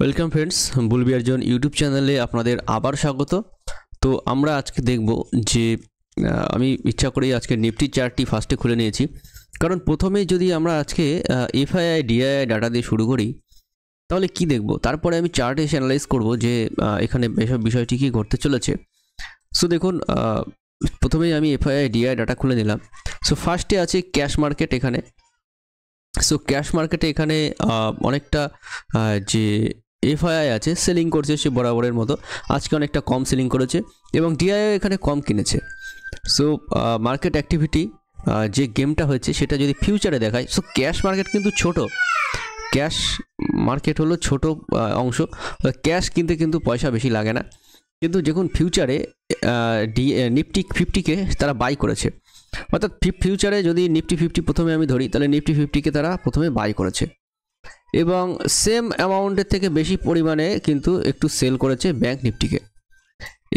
Welcome friends, বুলবিয়ার জন YouTube চ্যানেলে আপনাদের আবার স্বাগত। তো আমরা আজকে দেখব যে আমি ইচ্ছা করেই আজকে নিফটি চার্টটি ফার্স্টে খুলে নিয়েছি, কারণ প্রথমে যদি আমরা আজকে এফআইআই ডিআইআই ডাটা দিয়ে শুরু করি তাহলে কি দেখব, তারপরে আমি চার্ট এসে অ্যানালাইজ করব যে এখানে এসব বিষয়টি কী ঘটতে চলেছে। সো দেখুন, প্রথমেই আমি এফআইআই ডিআই ডাটা খুলে নিলাম। সো ফার্স্টে আছে ক্যাশ মার্কেট এখানে। সো ক্যাশ মার্কেটে এখানে অনেকটা যে এফআইআই আছে সেলিং করছে সে বরাবরের মতো, আজকে অনেকটা কম সেলিং করেছে এবং ডিআইআই এখানে কম কিনেছে। সো মার্কেট অ্যাক্টিভিটি যে গেমটা হয়েছে সেটা যদি ফিউচারে দেখায়, সো ক্যাশ মার্কেট কিন্তু ছোট, ক্যাশ মার্কেট হলো ছোট অংশ, ক্যাশ কিনতে কিন্তু পয়সা বেশি লাগে না। কিন্তু যখন ফিউচারে নিফটি 50কে তারা বাই করেছে, অর্থাৎ ফিউচারে যদি নিফটি 50 প্রথমে আমি ধরি তাহলে নিফটি 50কে তারা প্রথমে বাই করেছে এবং সেম অ্যামাউন্টের থেকে বেশি পরিমাণে কিন্তু একটু সেল করেছে ব্যাংক নিফটিকে।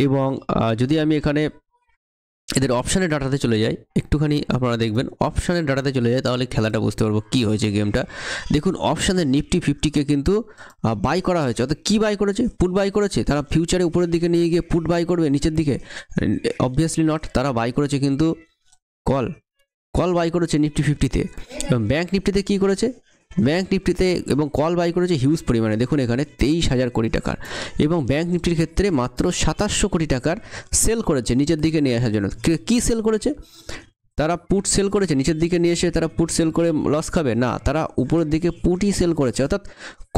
এবং যদি আমি এখানে এদের অপশানের ডাটাতে চলে যাই, একটুখানি আপনারা দেখবেন অপশানের ডাটাতে চলে যায়, তাহলে খেলাটা বুঝতে পারবো কী হয়েছে গেমটা। দেখুন অপশানের নিফটি 50কে কিন্তু বাই করা হয়েছে, অর্থাৎ কী বাই করেছে, পুট বাই করেছে। তারা ফিউচারে উপরের দিকে নিয়ে গিয়ে পুট বাই করবে নিচের দিকে? Obviously not. তারা বাই করেছে কিন্তু কল বাই করেছে নিফটি 50তে। এবং ব্যাংক নিফটিতে কী করেছে, ব্যাংক নিফটিতে এবং কল বাই করেছে হিউজ পরিমাণে। দেখুন এখানে 23,000 কোটি টাকার, এবং ব্যাংক নিফটির ক্ষেত্রে মাত্র 2700 কোটি টাকার সেল করেছে নিচের দিকে নিয়ে আসার জন্য। কী সেল করেছে? তারা পুট সেল করেছে নিচের দিকে নিয়ে এসে তারা পুট সেল করে লস খাবে না, তারা উপরের দিকে পুটই সেল করেছে। অর্থাৎ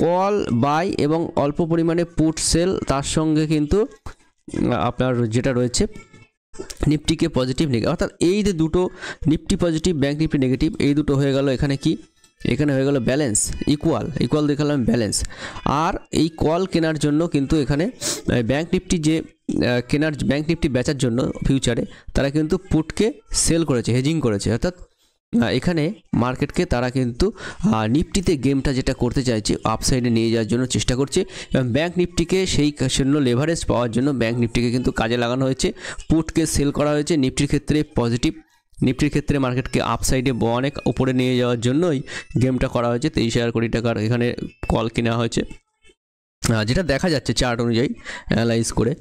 কল বাই এবং অল্প পরিমাণে পুট সেল, তার সঙ্গে কিন্তু আপনার যেটা রয়েছে নিফটিকে পজিটিভ নেগেটিভ, অর্থাৎ এই যে দুটো Nifty positive bank Nifty negative, এই দুটো হয়ে গেল এখানে কি, এখানে হয়ে গেল ব্যালেন্স, ইকুয়াল দেখালাম ব্যালেন্স। আর এই কল কেনার জন্য কিন্তু এখানে ব্যাংক নিফটি যে ব্যাংক নিফটি বেচার জন্য ফিউচারে তারা কিন্তু পুটকে সেল করেছে, হেজিং করেছে। অর্থাৎ এখানে মার্কেটকে তারা কিন্তু নিফটিতে গেমটা যেটা করতে চাইছে আপসাইডে নিয়ে যাওয়ার জন্য চেষ্টা করছে, এবং ব্যাংক নিফটিকে সেই জন্য লেভারেজ পাওয়ার জন্য ব্যাংক নিফটিকে কিন্তু কাজে লাগানো হয়েছে, পুটকে সেল করা হয়েছে। নিফটির ক্ষেত্রে পজিটিভ, নিফটির ক্ষেত্রে মার্কেটকে আপসাইডে অনেক উপরে নিয়ে যাওয়ার জন্যই গেমটা করা হয়েছে। 23,000 কোটি টাকার এখানে কল কেনা হয়েছে, যেটা দেখা যাচ্ছে চার্ট অনুযায়ী অ্যানালাইজ করে।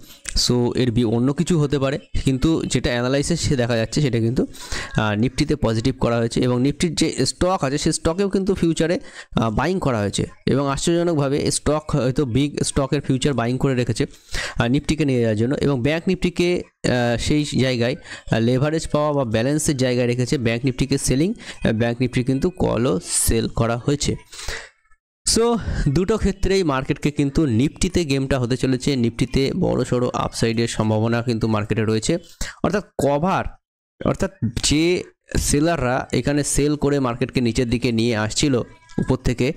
সো এর অন্য কিছু হতে পারে, কিন্তু যেটা অ্যানালাইসিস সে দেখা যাচ্ছে সেটা কিন্তু নিফটিতে পজিটিভ করা হয়েছে। এবং নিফটির যে স্টক আছে সেই স্টকেও কিন্তু ফিউচারে বাইং করা হয়েছে, এবং আশ্চর্যজনকভাবে স্টক হয়তো বিগ স্টকের ফিউচার বাইং করে রেখেছে নিফটিকে নিয়ে যাওয়ার জন্য, এবং ব্যাংক নিফটিকে সেই জায়গায় লেভারেজ পাওয়া বা ব্যালেন্সের জায়গায় রেখেছে ব্যাংক নিফটিকে সেলিং, ব্যাংক নিফটি কিন্তু কলও সেল করা হয়েছে। সো দুটো ক্ষেত্রেই মার্কেটকে কিন্তু নিফটিতে গেমটা হতে চলেছে, নিফটিতে বড় সড়ো আপসাইডের সম্ভাবনা কিন্তু মার্কেটে রয়েছে। অর্থাৎ যে সেলাররা এখানে সেল করে মার্কেটকে নিচের দিকে নিয়ে আসছিল উপর থেকে,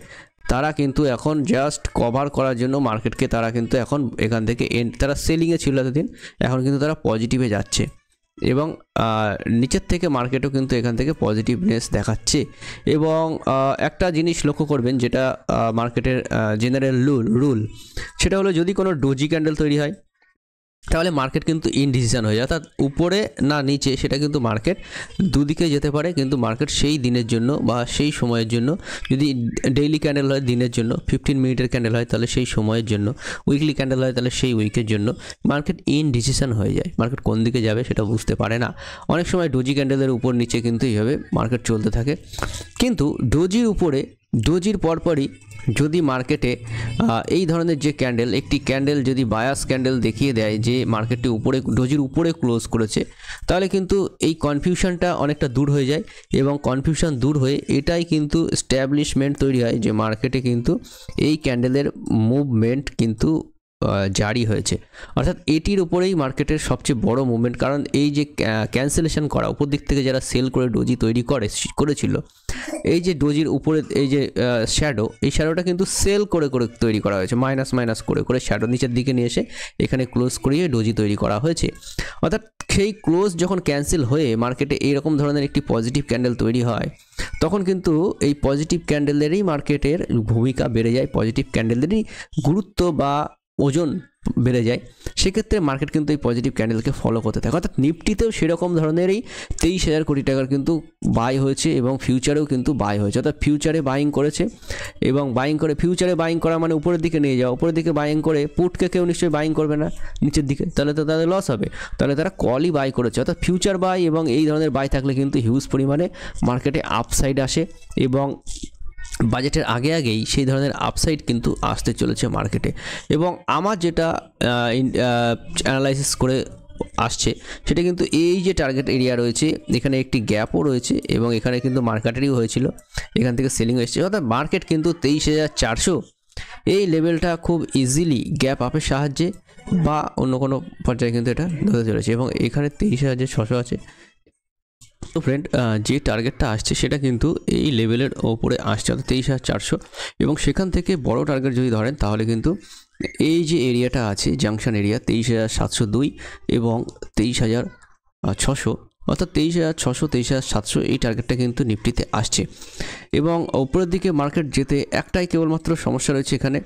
তারা কিন্তু এখন জাস্ট কভার করার জন্য মার্কেটকে তারা কিন্তু এখন এখান থেকে তারা সেলিংয়ে ছিল এতদিন, এখন কিন্তু তারা পজিটিভে যাচ্ছে, এবং নিচের থেকে মার্কেটও কিন্তু এখান থেকে পজিটিভনেস দেখাচ্ছে। এবং একটা জিনিস লক্ষ্য করবেন, যেটা মার্কেটের জেনারেল রুল, সেটা হলো যদি কোনো ডোজি ক্যান্ডেল তৈরি হয় তাহলে মার্কেট কিন্তু ইনডিসিশন হয়ে যায়, অর্থাৎ উপরে না নিচে সেটা কিন্তু মার্কেট দুদিকে যেতে পারে। কিন্তু মার্কেট সেই দিনের জন্য বা সেই সময়ের জন্য, যদি ডেইলি ক্যান্ডেল হয় দিনের জন্য, 15 মিনিটের ক্যান্ডেল হয় তাহলে সেই সময়ের জন্য, উইকলি ক্যান্ডেল হয় তাহলে সেই উইকের জন্য, মার্কেট ইনডিসিশন হয়ে যায়। মার্কেট কোন দিকে যাবে সেটা বুঝতে পারে না। অনেক সময় ডোজি ক্যান্ডেলের উপর নিচে কিন্তু এইভাবে মার্কেট চলতে থাকে, কিন্তু ডোজির উপরে, ডোজির পরপরই যদি মার্কেটে এই ধরনের যে ক্যান্ডেল, একটি ক্যান্ডেল যদি বায়াস ক্যান্ডেল দেখিয়ে দেয় যে মার্কেটটি উপরে ডোজির উপরে ক্লোজ করেছে, তাহলে কিন্তু এই কনফিউশনটা অনেকটা দূর হয়ে যায়, এবং কনফিউশন দূর হয়ে এটাই কিন্তু স্ট্যাবলিশমেন্ট তৈরি হয় যে মার্কেটে কিন্তু এই ক্যান্ডেলের মুভমেন্ট কিন্তু জারি হয়েছে। অর্থাৎ এটির উপরেই মার্কেটের সবচেয়ে বড় মুভমেন্ট, কারণ এই যে ক্যান্সেলেশন করা, উপর দিক থেকে যারা সেল করে ডোজি তৈরি করেছিল, এই যে ডোজির উপরে এই যে শ্যাডো, এই শ্যাডোটা কিন্তু সেল করে তৈরি করা হয়েছে, মাইনাস করে শ্যাডো নিচের দিকে নিয়ে এসে এখানে ক্লোজ করিয়ে ডোজি তৈরি করা হয়েছে। অর্থাৎ সেই ক্লোজ যখন ক্যান্সেল হয়ে মার্কেটে এইরকম ধরনের একটি পজিটিভ ক্যান্ডেল তৈরি হয়, তখন কিন্তু এই পজিটিভ ক্যান্ডেলেরই মার্কেটের ভূমিকা বেড়ে যায়, পজিটিভ ক্যান্ডেলেরই গুরুত্ব বা ওজন বেড়ে যায়, সেক্ষেত্রে মার্কেট কিন্তু এই পজিটিভ ক্যান্ডেলকে ফলো করতে থাকে। অর্থাৎ নিফটিতেও সেরকম ধরনেরই 23,000 কোটি টাকার কিন্তু বাই হয়েছে এবং ফিউচারেও কিন্তু বাই হয়েছে। অর্থাৎ ফিউচারে বাইং করেছে এবং বাইং করে, ফিউচারে বাইং করা মানে উপরের দিকে নিয়ে যাওয়া, উপরের দিকে বাইং করে পুটকে কেউ নিশ্চয়ই বাইং করবে না নিচের দিকে, তাহলে তো তাদের লস হবে। তাহলে তারা কলই বাই করেছে। অর্থাৎ ফিউচার বাই এবং এই ধরনের বাই থাকলে কিন্তু হিউজ পরিমাণে মার্কেটে আপসাইড আসে এবং বাজেটের আগেই সেই ধরনের আপসাইড কিন্তু আসতে চলেছে মার্কেটে। এবং আমার যেটা অ্যানালাইসিস করে আসছে সেটা কিন্তু এই যে টার্গেট এরিয়া রয়েছে, এখানে একটি গ্যাপও রয়েছে এবং এখানে কিন্তু মার্কেটেরই হয়েছিল, এখান থেকে সেলিং এসেছে। অর্থাৎ মার্কেট কিন্তু 23,400 এই লেভেলটা খুব ইজিলি গ্যাপ আপের সাহায্যে বা অন্য কোনো পর্যায়ে কিন্তু এটা ধরতে চলেছে এবং এখানে 23,600 আছে। তো ফ্রেন্ড, যে টার্গেটটা আসছে সেটা কিন্তু এই লেভেলের ওপরে আসছে, অর্থাৎ 23,400, এবং সেখান থেকে বড় টার্গেট যদি ধরেন তাহলে কিন্তু এই যে এরিয়াটা আছে জাংশন এরিয়া 23,702 এবং 23,600, অর্থাৎ 23,600 23,700 এই টার্গেটটা কিন্তু নিফটিতে আসছে। এবং উপরের দিকে মার্কেট যেতে একটাই কেবলমাত্র সমস্যা রয়েছে এখানে,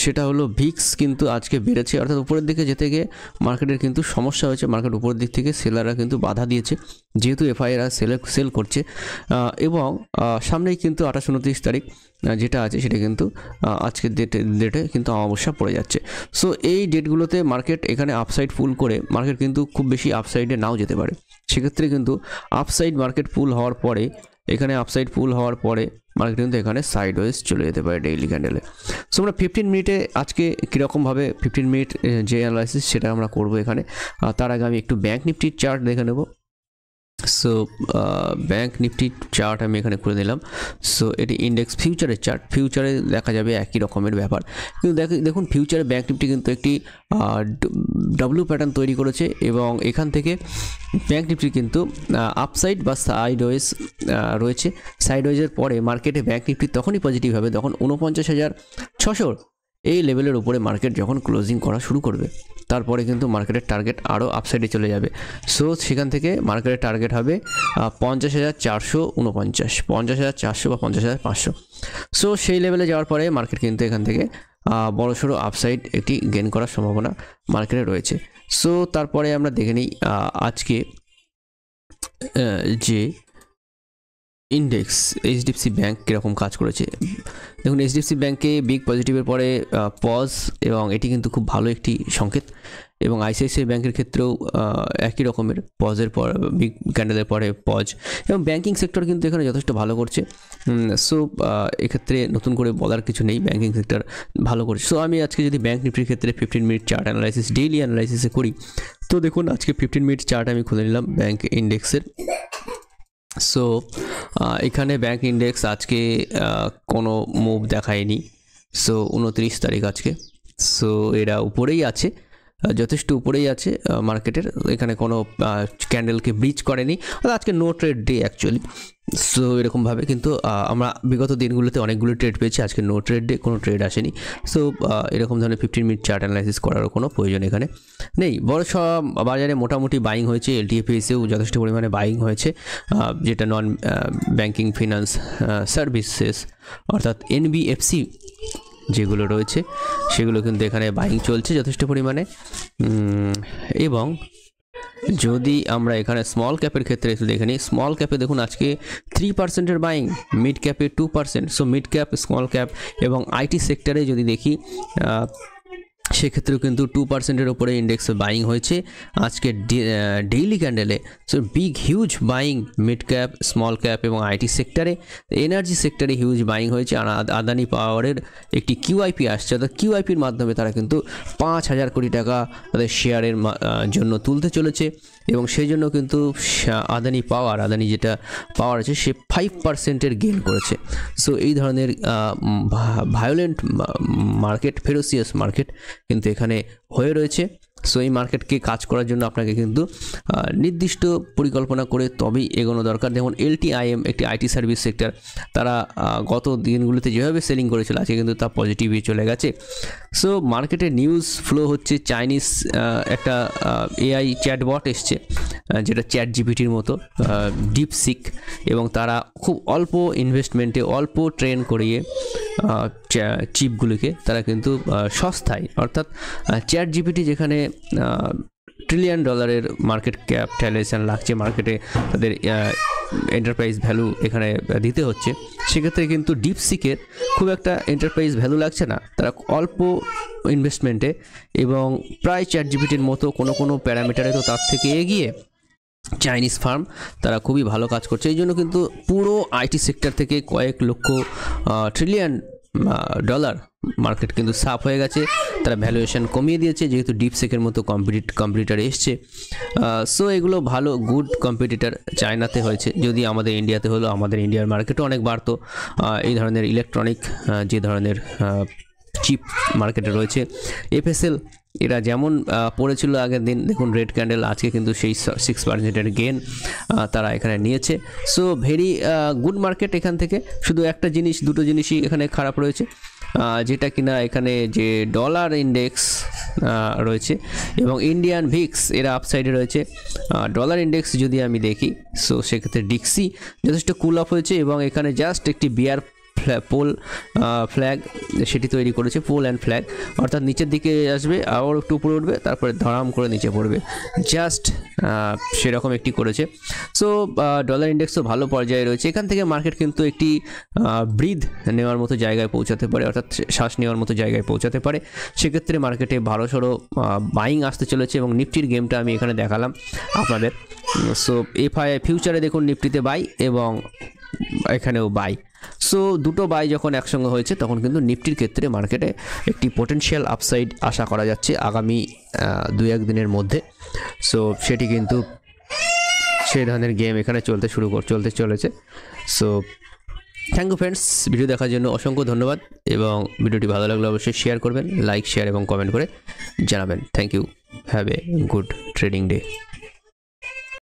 সেটা হলো ভিক্স কিন্তু আজকে বেড়েছে। অর্থাৎ উপরের দিকে যেতে গিয়ে মার্কেটের কিন্তু সমস্যা হয়েছে, মার্কেট উপরের দিক থেকে সেলাররা কিন্তু বাধা দিয়েছে, যেহেতু এফআইআর সেল করছে এবং সামনেই কিন্তু 28-29 তারিখ যেটা আছে সেটা কিন্তু আজকের ডেটে কিন্তু অমাবস্যা পড়ে যাচ্ছে। সো এই ডেটগুলোতে মার্কেট এখানে আপসাইড পুল করে, মার্কেট কিন্তু খুব বেশি আপসাইডে নাও যেতে পারে। সেক্ষেত্রে কিন্তু আপসাইড মার্কেট পুল হওয়ার পরে, এখানে আপসাইড পুল হওয়ার পরে মার্কেট কিন্তু এখানে সাইডওয়েজ চলে যেতে পারে ডেইলি ক্যান্ডেলে। সো আমরা 15 মিনিটে আজকে কীরকমভাবে 15 মিনিট যে অ্যানালাইসিস সেটা আমরা করবো এখানে। তার আগে আমি একটু ব্যাঙ্ক নিফটির চার্ট দেখে নেব। সো ব্যাঙ্ক নিফটির চার্ট আমি এখানে করে নিলাম। সো এটি ইন্ডেক্স ফিউচারের চার্ট, ফিউচারে দেখা যাবে একই রকমের ব্যাপার, কিন্তু দেখুন ফিউচারে ব্যাঙ্ক নিফটি কিন্তু একটি ডাব্লিউ প্যাটার্ন তৈরি করেছে এবং এখান থেকে ব্যাঙ্ক নিফটি কিন্তু আপসাইড বা সাইডওয়েজ রয়েছে। সাইডওয়েজের পরে মার্কেটে ব্যাঙ্ক নিফটি তখনই পজিটিভ হবে যখন 49,600 এই লেভেলের উপরে মার্কেট যখন ক্লোজিং করা শুরু করবে, তারপরে কিন্তু মার্কেটের টার্গেট আরও আপসাইডে চলে যাবে। সো সেখান থেকে মার্কেটের টার্গেট হবে 50,449, 50,400 বা 50,500। সো সেই লেভেলে যাওয়ার পরে মার্কেট কিন্তু এখান থেকে বড়সড় আপসাইড একটি গেইন করার সম্ভাবনা মার্কেটে রয়েছে। সো তারপরে আমরা দেখে নিই আজকে যে ইন্ডেক্স এইচডিএফসি ব্যাঙ্ক কীরকম কাজ করেছে। দেখুন এইচডিএফসি ব্যাঙ্কে বিগ পজিটিভের পরে পজ, এবং এটি কিন্তু খুব ভালো একটি সংকেত। এবং আইসিআইসিআই ব্যাঙ্কের ক্ষেত্রেও একই রকমের পজের পর, বিগ ক্যান্ডেলের পরে পজ, এবং ব্যাঙ্কিং সেক্টর কিন্তু এখানে যথেষ্ট ভালো করছে। সো এক্ষেত্রে নতুন করে বলার কিছু নেই, ব্যাঙ্কিং সেক্টর ভালো করছে। সো আমি আজকে যদি ব্যাঙ্ক নিফটির ক্ষেত্রে 15 মিনিট চার্ট অ্যানালাইসিস ডেইলি অ্যানালাইসিসে করি, তো দেখুন আজকে 15 মিনিট চার্ট আমি খুলে নিলাম ব্যাঙ্ক ইন্ডেক্সের। সো এখানে ব্যাঙ্ক ইন্ডেক্স আজকে কোনো মুভ দেখায়নি। সো 29 তারিখ আজকে। সো এরা উপরেই আছে, যথেষ্ট উপরেই আছে মার্কেটের, এখানে কোনো ক্যান্ডেলকে ব্রিচ করেনি। আজকে no trade day actually. So এরকমভাবে কিন্তু আমরা বিগত দিনগুলোতে অনেকগুলো ট্রেড পেয়েছি, আজকে নো ট্রেড ডে, কোনো ট্রেড আসেনি। সো এরকম ধরনের 15 মিনিট চার্ট অ্যানালাইসিস করারও কোনো প্রয়োজন এখানে নেই। বড় সব বাজারে মোটামুটি বাইং হয়েছে, এলটিএফএসেও যথেষ্ট পরিমাণে বাইং হয়েছে, যেটা নন ব্যাঙ্কিং ফিনান্স সার্ভিসেস অর্থাৎ এনবিএফসি যেগুলো রয়েছে সেগুলো কিন্তু এখানে বাইং চলছে যথেষ্ট পরিমাণে। এবং যদি আমরা এখানে স্মল ক্যাপের ক্ষেত্রে একটু দেখে নিই, স্মল ক্যাপে দেখুন আজকে 3%-এর বাইং, মিড ক্যাপে 2%। So mid cap, small cap এবং আইটি সেক্টরে যদি দেখি সেক্ষেত্রেও কিন্তু 2%-এর ওপরে ইন্ডেক্স বাইং হয়েছে আজকে ডেইলি ক্যান্ডেলে। So big huge buying mid cap, small cap এবং আইটি সেক্টরে। এনার্জি সেক্টরে হিউজ বাইং হয়েছে। আদানি পাওয়ারের একটি কিউআইপি আসছে, অর্থাৎ কিউআইপির মাধ্যমে তারা কিন্তু 5,000 কোটি টাকা তাদের শেয়ারের জন্য তুলতে চলেছে এবং সেই জন্য কিন্তু আদানি যেটা পাওয়ার আছে সে 5%-এর গেইন করেছে। সো এই ধরনের ভায়োলেন্ট মার্কেট, ফেরোসিয়াস মার্কেট কিন্তু এখানে হয়ে রয়েছে। সো এই মার্কেটকে কাজ করার জন্য আপনাকে কিন্তু নির্দিষ্ট পরিকল্পনা করে তবেই এগোনো দরকার। যেমন LTIM একটি আইটি সার্ভিস সেক্টর, তারা গত দিনগুলোতে যেভাবে সেলিং করেছিল আজকে কিন্তু তা পজিটিভই চলে গেছে। সো মার্কেটে নিউজ ফ্লো হচ্ছে চাইনিজ একটা AI চ্যাটবট এসছে যেটা ChatGPTর মতো, ডিপসিক, এবং তারা খুব অল্প ইনভেস্টমেন্টে অল্প ট্রেন করিয়ে চিপগুলিকে তারা কিন্তু সস্তায়, অর্থাৎ ChatGPT যেখানে $1 ট্রিলিয়ন মার্কেট ক্যাপিটালাইজেশন লাগছে, মার্কেটে তাদের এন্টারপ্রাইজ ভ্যালু এখানে দিতে হচ্ছে, সেক্ষেত্রে কিন্তু ডিপসিকের খুব একটা এন্টারপ্রাইজ ভ্যালু লাগছে না। তারা অল্প ইনভেস্টমেন্টে এবং প্রায় ChatGPTর মতো কোনো প্যারামিটারে তো তার থেকে এগিয়ে চাইনিজ ফার্ম তারা খুবই ভালো কাজ করছে। এই জন্য কিন্তু পুরো আইটি সেক্টর থেকে কয়েক লক্ষ $1 ট্রিলিয়ন মার্কেট কিন্তু সাফ হয়ে গেছে। তারা ভ্যালুয়েশন কমিয়ে দিয়েছে যেহেতু ডিপসেকের মতো কম্পিটিটার এসছে। সো এগুলো ভালো গুড কম্পিটিটার চায়নাতে হয়েছে, যদি আমাদের ইন্ডিয়াতে হলো আমাদের ইন্ডিয়ার মার্কেটও অনেক বাড়তো। এই ধরনের ইলেকট্রনিক যে ধরনের চিপ মার্কেটে রয়েছে, FSL এরা যেমন পড়েছিল আগের দিন, দেখুন রেড ক্যান্ডেল, আজকে কিন্তু সেই 6% গেন তারা এখানে নিয়েছে। সো ভেরি গুড মার্কেট এখান থেকে। শুধু দুটো জিনিসই এখানে খারাপ রয়েছে, যেটা কিনা এখানে যে ডলার ইন্ডেক্স রয়েছে এবং ইন্ডিয়ান ভিক্স এরা আপসাইডে রয়েছে। ডলার ইন্ডেক্স যদি আমি দেখি, সো সেক্ষেত্রে ডিক্সি যথেষ্ট কুল অফ হয়েছে এবং এখানে জাস্ট একটি বিয়ার পোল ফ্ল্যাগ সেটি তৈরি করেছে, পোল অ্যান্ড ফ্ল্যাগ, অর্থাৎ নিচের দিকে আসবে আবার একটু উপরে উঠবে তারপরে ধরাম করে নিচে পড়বে, জাস্ট সেরকম একটি করেছে। সো ডলার ইন্ডেক্সও ভালো পর্যায়ে রয়েছে। এখান থেকে মার্কেট কিন্তু একটি ব্রিথ নেওয়ার মতো জায়গায় পৌঁছাতে পারে, অর্থাৎ শ্বাস নেওয়ার মতো জায়গায় পৌঁছাতে পারে। সেক্ষেত্রে মার্কেটে বড়সড় বাইং আসতে চলেছে এবং নিফটির গেমটা আমি এখানে দেখালাম আপনাদের। সো FII ফিউচারে দেখুন নিফটিতে বাই এবং এখানেও বাই। সো দুটো বাই যখন একসঙ্গে হয়েছে তখন কিন্তু নিফটির ক্ষেত্রে মার্কেটে একটি পোটেনশিয়াল আপসাইড আশা করা যাচ্ছে আগামী 2-1 দিনের মধ্যে। সো সেটি কিন্তু সেই ধরনের গেম এখানে চলতে চলেছে। So thank you friends, video দেখার জন্য অসংখ্য ধন্যবাদ এবং ভিডিওটি ভালো লাগলে অবশ্যই শেয়ার করবেন, লাইক, শেয়ার এবং কমেন্ট করে জানাবেন। Thank you, have a good trading day.